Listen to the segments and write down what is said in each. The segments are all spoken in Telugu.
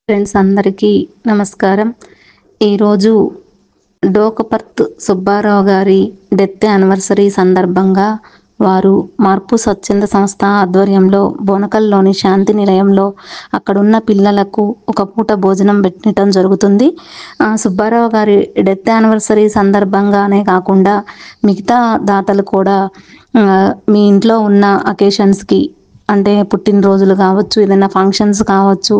ఫ్రెండ్స్ అందరికీ నమస్కారం. ఈరోజు డోకపర్త్ సుబ్బారావు గారి డెత్ యానివర్సరీ సందర్భంగా వారు మార్పు స్వచ్ఛంద సంస్థ ఆధ్వర్యంలో బోనకల్లోని శాంతి నిలయంలో అక్కడున్న పిల్లలకు ఒక పూట భోజనం పెట్టడం జరుగుతుంది. సుబ్బారావు గారి డెత్ యానివర్సరీ సందర్భంగానే కాకుండా మిగతా దాతలు కూడా మీ ఇంట్లో ఉన్న అకేషన్స్కి, అంటే పుట్టినరోజులు కావచ్చు, ఏదైనా ఫంక్షన్స్ కావచ్చు,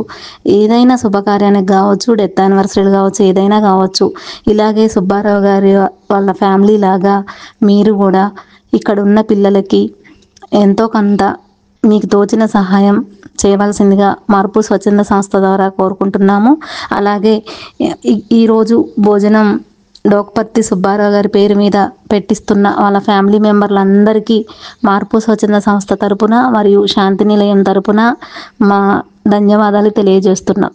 ఏదైనా శుభకార్యానికి కావచ్చు, డెత్ యానివర్సరీలు కావచ్చు, ఏదైనా కావచ్చు, ఇలాగే సుబ్బారావు గారి వాళ్ళ ఫ్యామిలీ లాగా మీరు కూడా ఇక్కడ ఉన్న పిల్లలకి ఎంతో కొంత మీకు తోచిన సహాయం చేయవలసిందిగా మార్పు స్వచ్ఛంద సంస్థ ద్వారా కోరుకుంటున్నాము. అలాగే ఈరోజు భోజనం డోకపర్తి సుబ్బారావు గారి పేరు మీద పెట్టిస్తున్న వాళ్ళ ఫ్యామిలీ మెంబర్లందరికీ మార్పు స్వచ్ఛంద సంస్థ తరపున మరియు శాంతి నిలయం తరపున మా ధన్యవాదాలు తెలియజేస్తున్నాం.